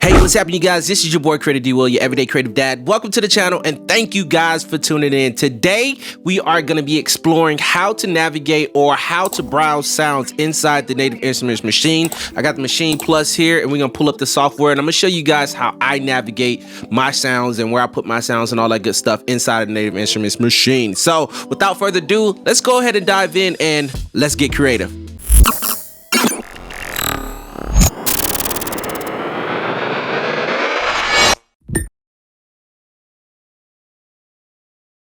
Hey, what's happening, you guys? This is your boy Creative D Will, your everyday creative dad. Welcome to the channel, and thank you guys for tuning in. Today, we are going to be exploring how to navigate or how to browse sounds inside the Native Instruments Maschine. I got the Maschine Plus here, and we're going to pull up the software, and I'm going to show you guys how I navigate my sounds and where I put my sounds and all that good stuff inside of the Native Instruments Maschine. So, without further ado, let's go ahead and dive in, and let's get creative.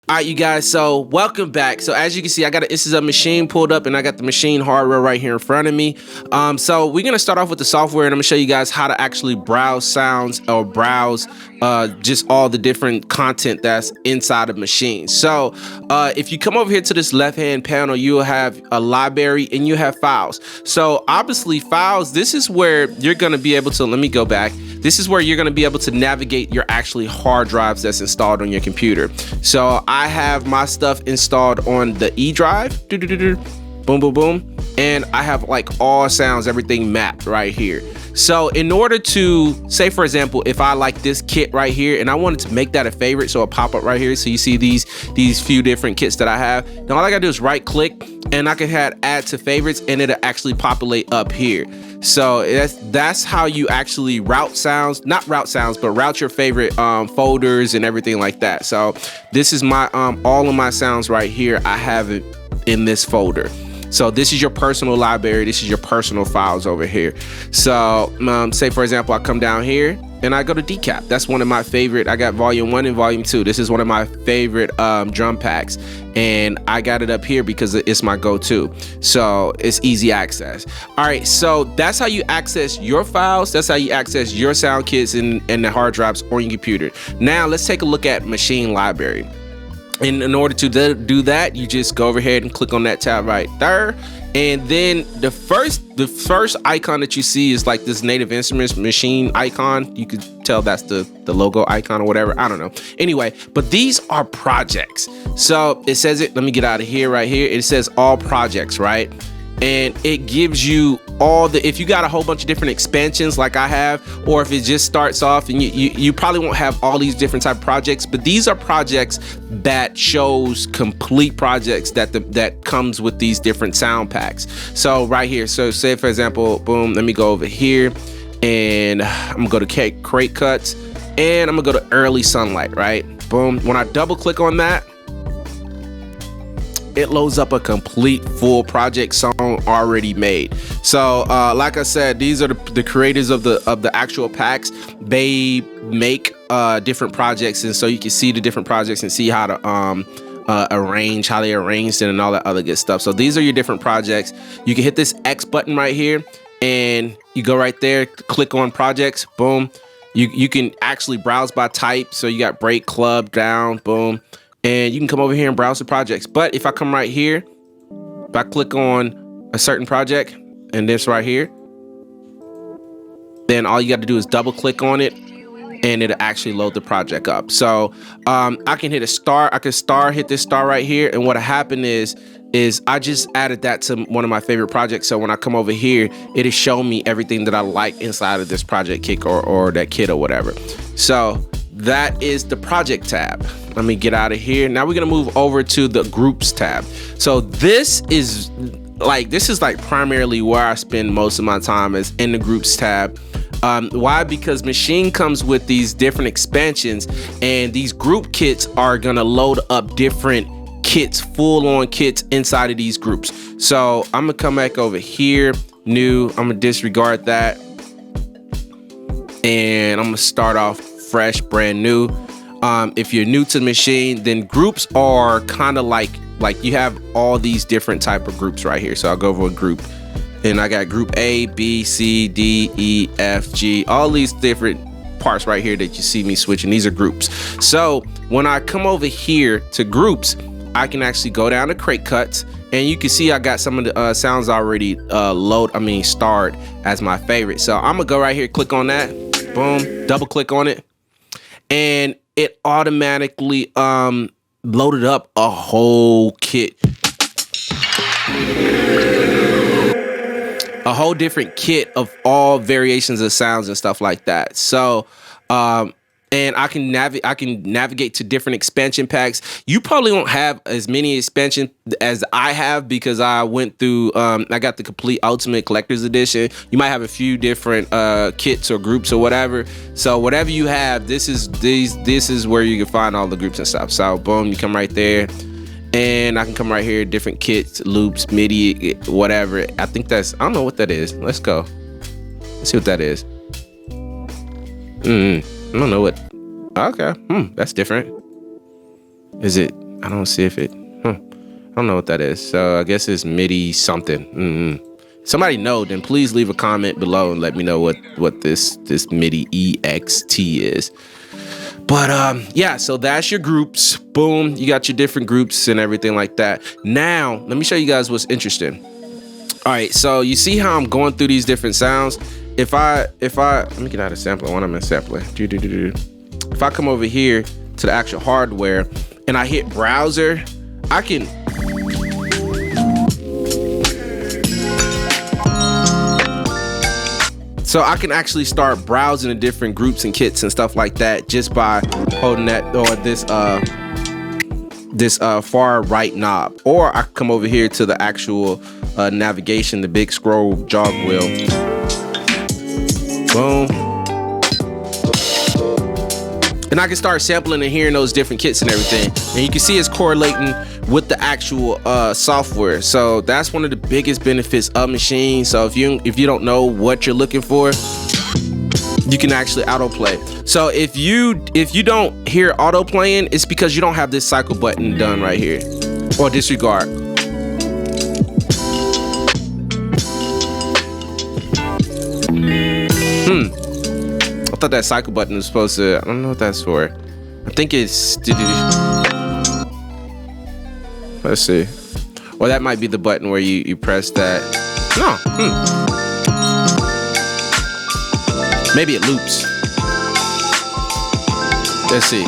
All right, you guys, so welcome back. So as you can see, I got this is a Maschine pulled up, and I got the Maschine hardware right here in front of me. So we're gonna start off with the software, and I'm gonna show you guys how to actually browse sounds or browse just all the different content that's inside of Maschine. So if you come over here to this left-hand panel, you will have a library and you have files. So obviously files, this is where you're gonna be able to, let me go back. This is where you're gonna be able to navigate your actually hard drives that's installed on your computer. So I have my stuff installed on the E drive, boom, boom, boom. And I have like all sounds, everything mapped right here. So in order to say, for example, if I like this kit right here and I wanted to make that a favorite, so it'll pop up right here. So you see these few different kits that I have. Now all I gotta do is right click and I can add to favorites, and it'll actually populate up here. So that's how you actually route sounds, not route sounds, but route your favorite folders and everything like that. So this is my all of my sounds right here. I have it in this folder. So this is your personal library. This is your personal files over here. So say for example, I come down here and I go to decap. That's one of my favorite. I got volume 1 and volume 2. This is one of my favorite drum packs, and I got it up here because it's my go-to. So it's easy access. All right, so that's how you access your files. That's how you access your sound kits and the hard drives on your computer. Now let's take a look at Maschine library. And in order to do that, you just go over here and click on that tab right there. And then the first icon that you see is like this Native Instruments Maschine icon. You could tell that's the logo icon or whatever. I don't know. Anyway, but these are projects. So it says it. Let me get out of here right here. It says all projects, right? And it gives you all the, if you got a whole bunch of different expansions like I have, or if it just starts off, and you probably won't have all these different type of projects, but these are projects that shows complete projects that comes with these different sound packs. So right here, so say for example, boom, let me go over here and I'm gonna go to crate cuts and I'm gonna go to early sunlight, right? Boom, when I double click on that, it loads up a complete full project song already made. So like I said, these are the creators of the actual packs. They make different projects, and so you can see the different projects and see how to arrange, how they arranged it and all that other good stuff. So these are your different projects. You can hit this X button right here and you go right there, click on projects, boom. You can actually browse by type. So you got break, club, down, boom. And you can come over here and browse the projects. But if I come right here, if I click on a certain project and this right here, then all you got to do is double click on it and it'll actually load the project up. So I can hit a star. I can hit this star right here. And what happened is I just added that to one of my favorite projects. So when I come over here, it'll show me everything that I like inside of this project kit or that kit or whatever. So that is the project tab. Let me get out of here. Now we're gonna move over to the groups tab. So this is like primarily where I spend most of my time, is in the groups tab. Why? Because Maschine comes with these different expansions, and these group kits are gonna load up different kits, full-on kits inside of these groups. So I'm gonna come back over here, new. I'm gonna disregard that, and I'm gonna start off fresh, brand new. If you're new to the Maschine, then groups are kind of like you have all these different type of groups right here. So I'll go over a group, and I got group A, B, C, D, E, F, G, all these different parts right here that you see me switching. These are groups. So when I come over here to groups, I can actually go down to crate cuts, and you can see I got some of the sounds already starred as my favorite. So I'm gonna go right here, click on that, boom, double click on it, and it automatically loaded up a whole kit. a whole different kit of all variations of sounds and stuff like that. So, and I can navigate to different expansion packs. You probably won't have as many expansion as I have because I went through. I got the complete Ultimate Collector's Edition. You might have a few different kits or groups or whatever. So whatever you have, this is where you can find all the groups and stuff. So boom, you come right there, and I can come right here. Different kits, loops, MIDI, whatever. I think I don't know what that is. Let's go. Let's see what that is. I don't know what. Okay. That's different. Is it? I don't see if it. I don't know what that is. So I guess it's MIDI something. Somebody know, then please leave a comment below and let me know what this MIDI EXT is. But yeah, so that's your groups. Boom, you got your different groups and everything like that. Now, let me show you guys what's interesting. All right, so you see how I'm going through these different sounds? If I let me get out of sampling when I'm in sampling. If I come over here to the actual hardware and I hit browser, I can actually start browsing the different groups and kits and stuff like that just by holding that or this far right knob. Or I can come over here to the actual navigation, the big scroll jog wheel. Boom. And I can start sampling and hearing those different kits and everything. And you can see it's correlating with the actual software. So that's one of the biggest benefits of Maschine. So if you don't know what you're looking for, you can actually autoplay. So if you don't hear auto playing, it's because you don't have this cycle button done right here, or disregard. I thought that cycle button was supposed to. I don't know what that's for. I think it's. Let's see. Or that might be the button where you press that. No. Maybe it loops. Let's see.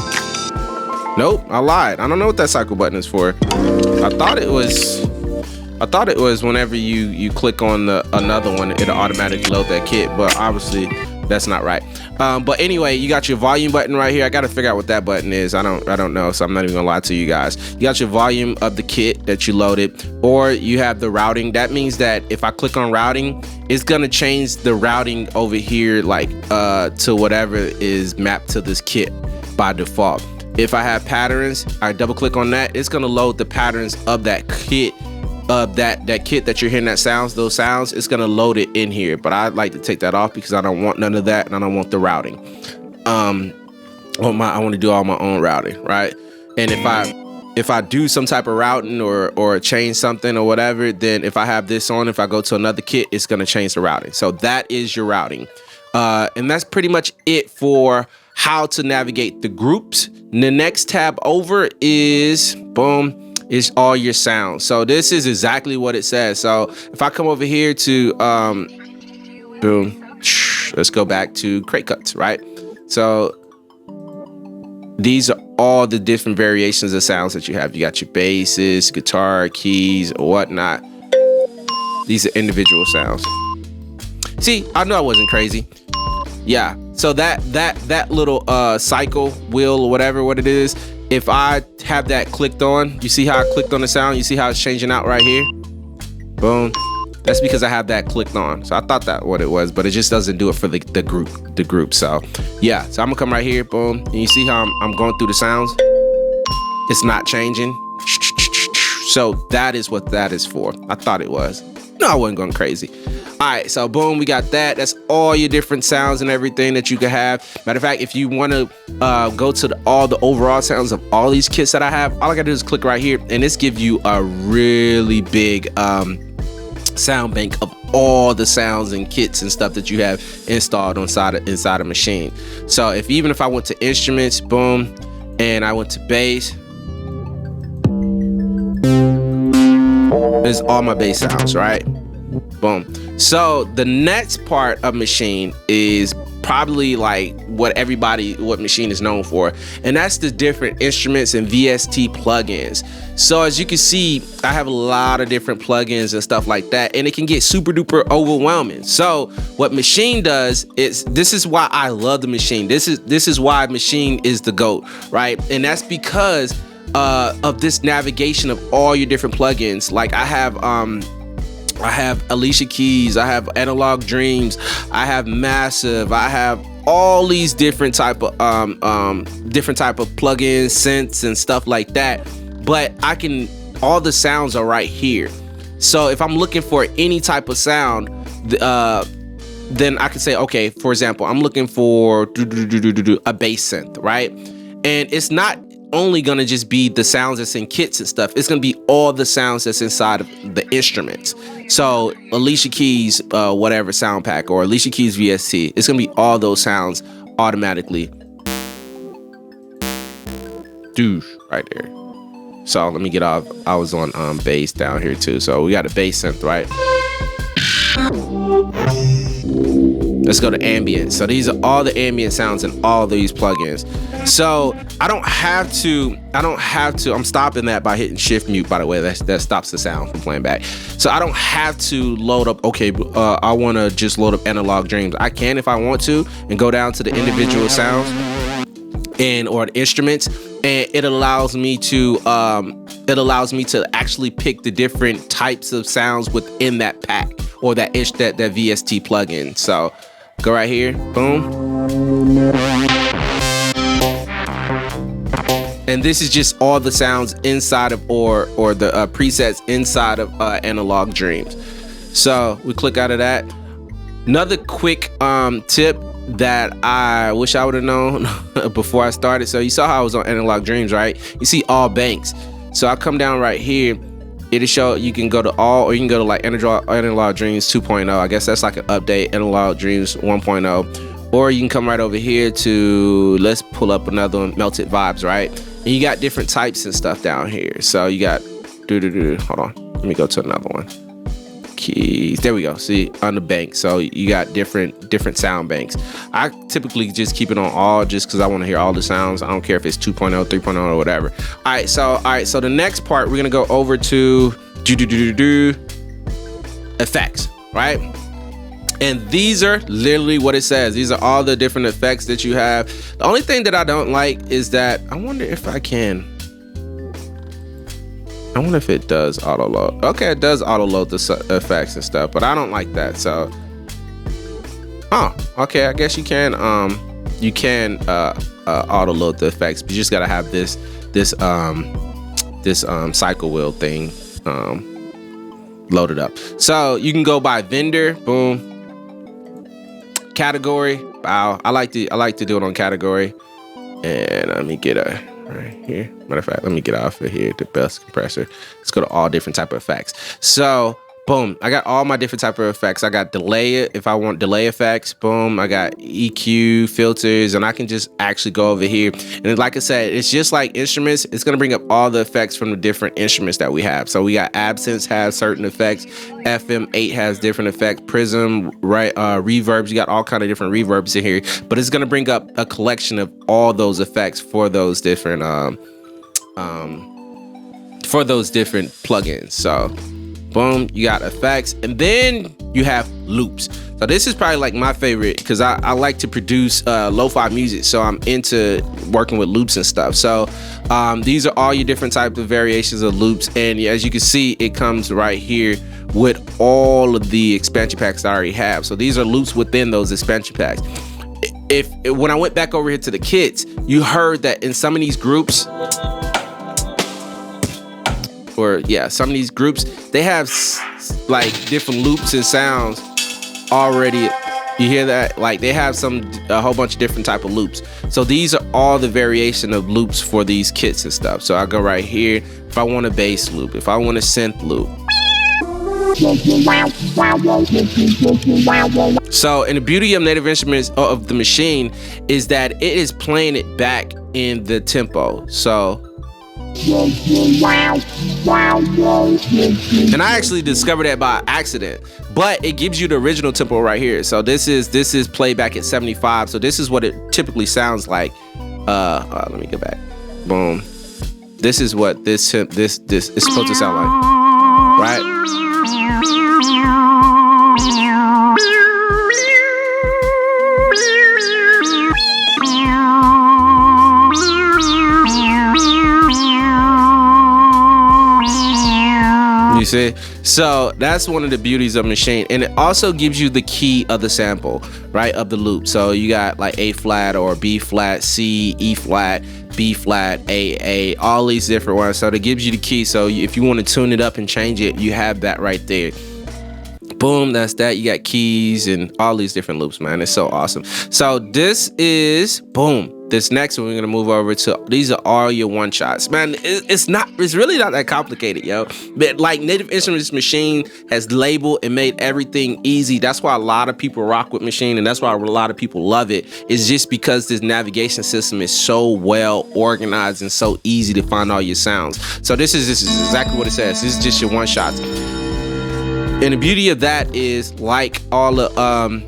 Nope, I lied. I don't know what that cycle button is for. I thought it was whenever you click on another one, it'll automatically load that kit, but obviously that's not right. But anyway, you got your volume button right here. I gotta figure out what that button is. I don't know, so I'm not even gonna lie to you guys. You got your volume of the kit that you loaded, or you have the routing. That means that if I click on routing, it's gonna change the routing over here, like to whatever is mapped to this kit by default. If I have patterns, I double click on that, it's gonna load the patterns of that kit. That kit that you're hearing, those sounds, it's gonna load it in here. But I like to take that off because I don't want none of that, and I don't want the routing. I want to do all my own routing, right? And if I do some type of routing or change something or whatever, then if I have this on, if I go to another kit, it's gonna change the routing. So that is your routing, and that's pretty much it for how to navigate the groups. The next tab over is boom. Is all your sounds. So this is exactly what it says. So if I come over here to boom, let's go back to crate cuts, right? So these are all the different variations of sounds that you have. You got your basses, guitar, keys, or whatnot. These are individual sounds. See, I know I wasn't crazy. Yeah. So that little cycle wheel or whatever what it is, if I have that clicked on, you see how I clicked on the sound? You see how it's changing out right here? Boom. That's because I have that clicked on. So I thought that what it was, but it just doesn't do it for the group. So yeah, so I'm gonna come right here, boom. And you see how I'm going through the sounds? It's not changing. So that is what that is for. I thought it was. No, I wasn't going crazy. All right, so boom, we got that. That's all your different sounds and everything that you can have. Matter of fact, if you want to go to all the overall sounds of all these kits that I have, all I gotta do is click right here, and this gives you a really big sound bank of all the sounds and kits and stuff that you have installed inside of Maschine. So even if I went to instruments, boom, and I went to bass, there's all my bass sounds, right? Boom. So the next part of Maschine is probably like what Maschine is known for, and that's the different instruments and VST plugins. So as you can see, I have a lot of different plugins and stuff like that, and it can get super duper overwhelming. So what Maschine does is, this is why I love the Maschine. This is why Maschine is the GOAT, right? And that's because of this navigation of all your different plugins. Like I have Alicia Keys, I have Analog Dreams, I have Massive, I have all these different type of plugins, synths and stuff like that. But all the sounds are right here. So if I'm looking for any type of sound, then I can say, okay, for example, I'm looking for a bass synth, right? And it's not only gonna just be the sounds that's in kits and stuff. It's gonna be all the sounds that's inside of the instruments. So Alicia Keys, whatever sound pack, or Alicia Keys VST, it's gonna be all those sounds automatically. Douche right there. So let me get off. I was on bass down here too. So we got a bass synth, right? Let's go to ambient. So these are all the ambient sounds in all these plugins. So I don't have to, I'm stopping that by hitting shift mute, by the way. That stops the sound from playing back. So I don't have to load up, okay, I wanna just load up Analog Dreams. I can if I want to, and go down to the individual sounds or the instruments, and it allows me to actually pick the different types of sounds within that pack, or that VST plugin. So go right here, boom. And this is just all the sounds inside of, or the presets inside of Analog Dreams. So we click out of that. Another quick tip that I wish I would have known before I started. So you saw how I was on Analog Dreams, right? You see all banks. So I come down right here. It'll show you can go to all, or you can go to like Analog Dreams 2.0. I guess that's like an update, Analog Dreams 1.0. Or you can come right over here to, let's pull up another one, Melted Vibes, right? And you got different types and stuff down here. So you got, hold on, let me go to another one. Keys, there we go. See, on the bank. So you got different sound banks. I typically just keep it on all, just because I want to hear all the sounds. I don't care if it's 2.0, 3.0, or whatever. All right, so the next part, we're gonna go over to effects, right? And these are literally what it says. These are all the different effects that you have. The only thing that I don't like is that, I wonder if it does auto load. Okay, it does auto load the effects and stuff, but I don't like that. So, okay, I guess you can auto load the effects, but you just gotta have this cycle wheel thing loaded up. So you can go by vendor, boom, category. Wow, I like to do it on category. And let me get right here. Matter of fact, let me get off of here, the best compressor. Let's go to all different type of effects. So boom, I got all my different type of effects. I got delay, if I want delay effects, boom. I got EQ, filters, and I can just actually go over here. And like I said, it's just like instruments. It's gonna bring up all the effects from the different instruments that we have. So we got Absence has certain effects, FM8 has different effects, Prism, right? Reverbs, you got all kind of different reverbs in here, but it's gonna bring up a collection of all those effects for those different plugins. So boom, you got effects, and then you have loops. So this is probably like my favorite, because I like to produce lo-fi music, so I'm into working with loops and stuff. So these are all your different types of variations of loops, and as you can see, it comes right here with all of the expansion packs I already have. So these are loops within those expansion packs. When I went back over here to the kits, you heard that in some of these groups, some of these groups, they have like different loops and sounds already. You hear that? Like they have a whole bunch of different type of loops. So these are all the variation of loops for these kits and stuff. So I go right here. If I want a bass loop, if I want a synth loop. So, and the beauty of Native Instruments of the Maschine is that it is playing it back in the tempo. So And I actually discovered that by accident, but it gives you the original tempo right here. So this is playback at 75. So this is what it typically sounds like. Let me go back. Boom. This is what this is supposed to sound like, right? You see? So that's one of the beauties of Maschine. And it also gives you the key of the sample, right? Of the loop. So you got like A flat or B flat, C, E flat, B flat, A, all these different ones. So it gives you the key. So if you want to tune it up and change it, you have that right there. Boom, that's that. You got keys and all these different loops, man. It's so awesome. So this is, boom. This next one, we're gonna move over to, these are all your one shots, man. It's really not that complicated, yo. But like Native Instruments Maschine has labeled and made everything easy. That's why a lot of people rock with Maschine, and that's why a lot of people love it. It's just because this navigation system is so well organized and so easy to find all your sounds. So this is exactly what it says. This is just your one shots. And the beauty of that is, like all the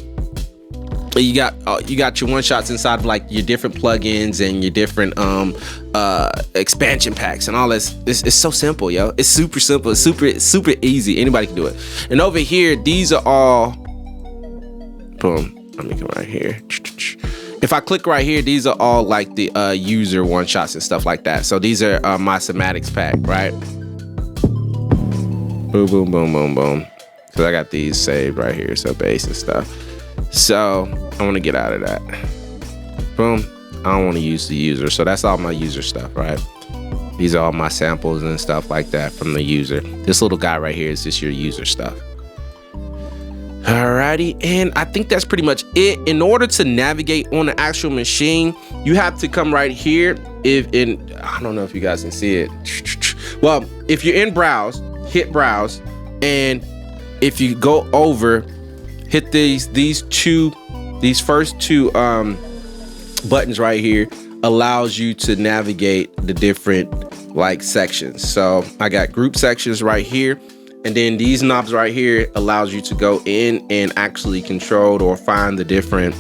you got your one shots inside of like your different plugins and your different expansion packs and all this. It's so simple, yo. It's super simple. It's super easy. Anybody can do it. And over here, these are all, boom. Let me come right here. If I click right here, these are all like the user one shots and stuff like that. So these are my semantics pack, right? Boom, boom, boom, boom, boom. Cause I got these saved right here. So bass and stuff. So I want to get out of that. Boom. I don't want to use the user. So that's all my user stuff, right? These are all my samples and stuff like that from the user. This little guy right here is just your user stuff. Alrighty, and I think that's pretty much it. In order to navigate on the actual machine, you have to come right here. I don't know if you guys can see it. Well, if you're in browse, hit browse, and if you go over, hit these first two buttons right here, allows you to navigate the different like sections. So I got group sections right here, and then these knobs right here allows you to go in and actually control or find the different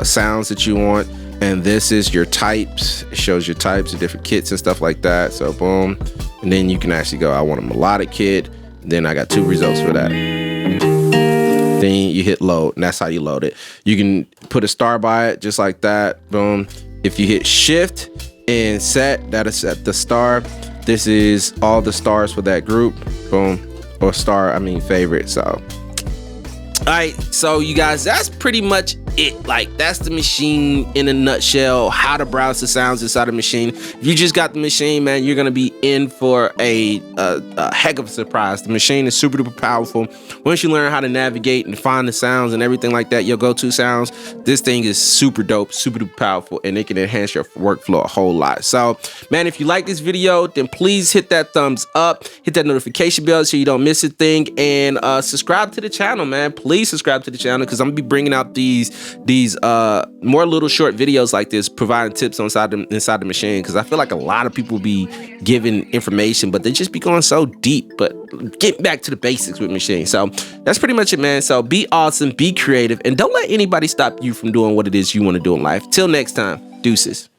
sounds that you want. And this is your types. It shows your types of different kits and stuff like that. So boom, and then you can actually go, I want a melodic kit. Then I got two results for that. Then you hit load, and that's how you load it. You can put a star by it just like that. Boom. If you hit shift and set, that'll set the star. This is all the stars for that group. Boom. Or star, I mean favorite. So all right, so you guys, that's pretty much it. Like, that's the Maschine in a nutshell, how to browse the sounds inside the Maschine. If you just got the Maschine, man, you're gonna be in for a heck of a surprise. The Maschine is super duper powerful. Once you learn how to navigate and find the sounds and everything like that, your go-to sounds, this thing is super dope, super duper powerful, and it can enhance your workflow a whole lot. So, man, if you like this video, then please hit that thumbs up, hit that notification bell so you don't miss a thing, and subscribe to the channel, man. Please subscribe to the channel, because I'm gonna be bringing out these more little short videos like this, providing tips inside the Maschine, because I feel like a lot of people be giving information, but they just be going so deep. But get back to the basics with Maschine. So that's pretty much it, man. So be awesome, be creative, and don't let anybody stop you from doing what it is you want to do in life. Till next time, deuces.